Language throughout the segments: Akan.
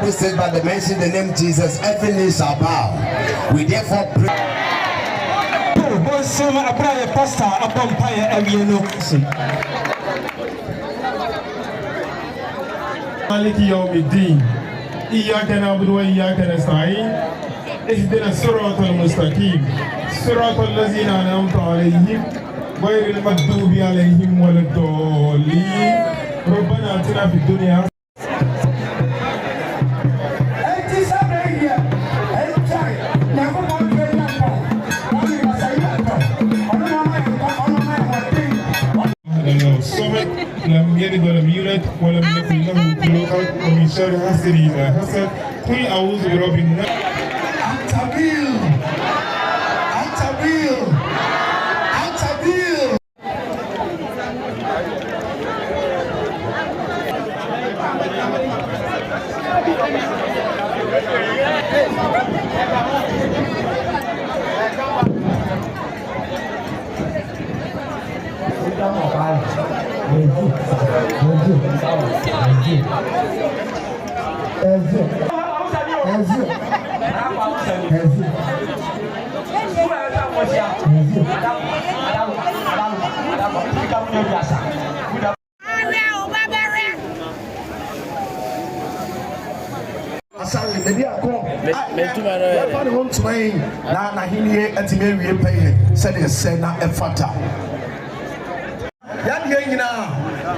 Bible says, by the mention the name Jesus, every knee shall bow. We therefore pray. Maliki yawmiddin. Iyyaka na'budu wa iyyaka nasta'in. Ihdina as-siratal mustaqim. Siratal ladzina an'amta 'alayhim ghayril maghdubi 'alayhim waladdallin. Rabbana atina fid dunya لم يلد ولم يولد ولم يكن له كفوا أحد ومن شر حاسد إذا حسد قل أعوذ برب الناس Asare Bediako III na hiniye atime wie pay said the sena efata yadie nyina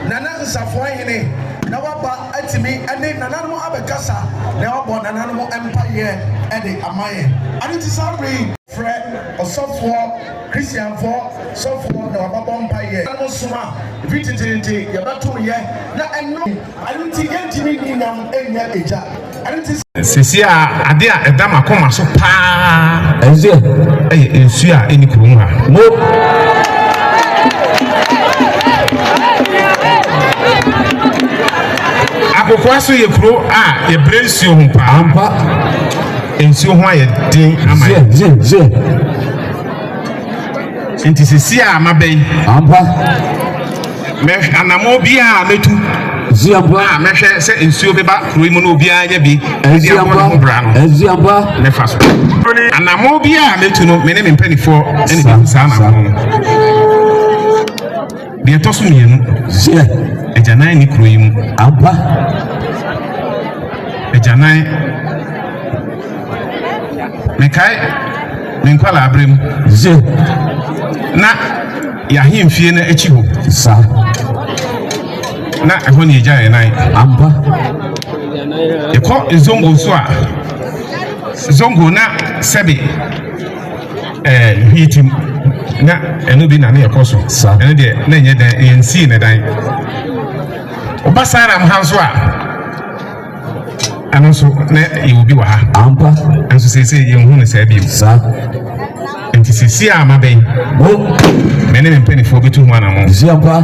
nana nsafo hene na waba atime ene nana no abekasa na wabo nana no empire ede amaye ani ti sabre fred osofo christian for sofo na waba empire no suma vitintinti yabato ye na eno ani ti yentimi ni nam enya eja. Sisi ade a edam akoma so pa ensu a eni kurum ha mo Akokoaso ye kuro a ye brensuo ho pa ampa ensuo ho aye din amaye enti sisi a mabei ampa me anamo bi a metu Ziamba mehwe se ensuo beba kuro mu no bia nya bi Ziamba ne faso anamo bia metu no me ne mpanifo ene sa na mo bi etoso mienu ze ejanan ni kuro yimu aba ejanan me kai me nkwala abrem ze na ya himfie na echiho sa na ehoni eja enan amba eko zongo so a zongo na sebe hitim na eno bi na na ekoso eno de na enye dan ensi na dan obasara mhanso a anonso na ewobi wa ha amba enso sese yenhu ne sa bi sa enti sisi a maben me ne mpanifo betu ho anamo ziamba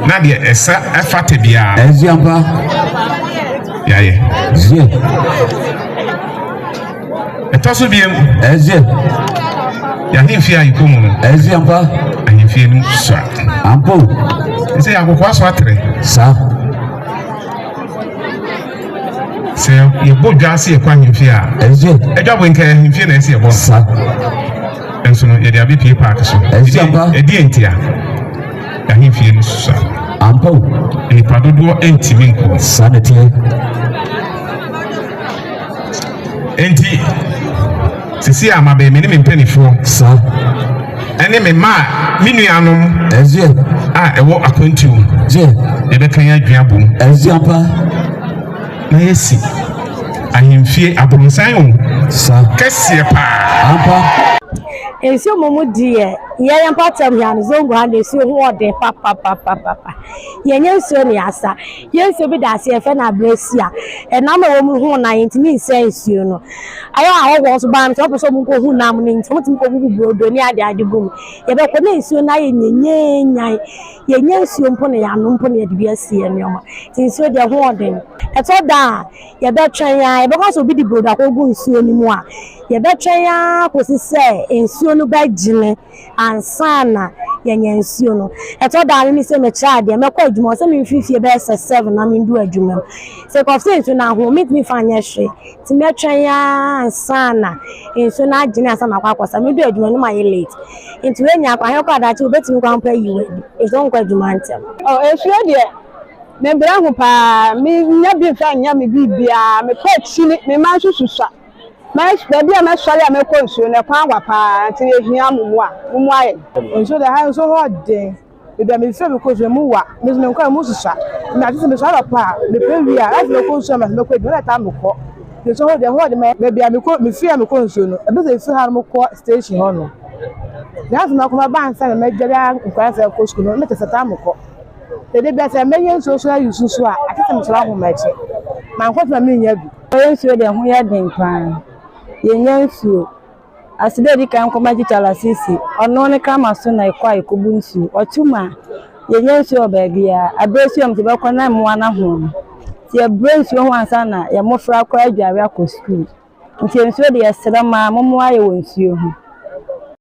na de esa efate bia eziamba yaye zie etoso biem ezie ya himfia ikomu no eziamba ahimfia nim sa ampo ese Akokoaso III sa se ye bodwase ye kwa himfia ezie edwabo nka himfia na ese ye bo sa enso no ye de abi park so eziamba edi entia ahimfie no sa ampo e padodo entimi nko sanete enti sisi amabe me ne mpanifo sa ene me ma minuanom ezie a ewo akwantu je e be kan adwabom ezie ampa na yesi ahimfie abronsan wo sa kese pa ampa ensio momo die ye patam ya no zongo ha na esio ho ode papa yenye nsio ne asa ye nsio bi da ase efe na bresia e na ma wo mu ho na yentimi nse nsio no ayo awo so ba mto so mu ko hu na mu ni ntimo timo ko gugu brodo ni ade bum ye be ko na nsio na ye nyenye nyai yenye nsio mpo ne ya no mpo ne de bi asie ne oma nsio de ho ode e to da ye be twan ya ye be ko so bi di brodo akogu nsio ni mu a ye be twan ya ko si se nsio no ba jine ansana yɛnyɛ nsuo no ɛtɔ da me sɛ me kra de me kɔ adwuma sɛ me mfifie be 7 na me ndu adwuma sɛ kɔfɛ nso na ho me fa nyɛ hwe ti me twɛn ya ansana nso na agene asa na kwakwasa me ndu adwuma no ma yɛ late nti we nya kwa hekɔ adachi obetimi kwa mpa yiwe nso nkɔ adwuma ntem esuo de me bra ho pa me nya bi fa nya me bibia me kɔ chini me ma sususa mas baby am sorry am ko nsuo na kwa agwa pa nti ehia mumu aye nsuo de ha nso ho de baby me fe me ko nsuo mu wa me me ko mu susa me ati me sorry pa me pe wi a afi ko nsuo ma me ko de na ta me ko nsuo ho de me baby am ko me fi am ko nsuo no e be se fi ha mo ko station ho no na na ko ba ansa me gya nkwa se ko school no me te seta mo ko de be se me yen nsuo so ayu susu a ati se me so ho ma chi ma nko fa me nya bi nsuo de ho ya den pan yenya nsuo aside di kan koma gitala sisi ono ne kama so na ekwa ekobu nsuo otuma yenya nsuo ba bia abesu am tibe kwa na mwa na ho ti abre nsuo ho ansa na ye mofra kwa adware akọ school nti nsuo de yesere ma momo aye won nsuo ho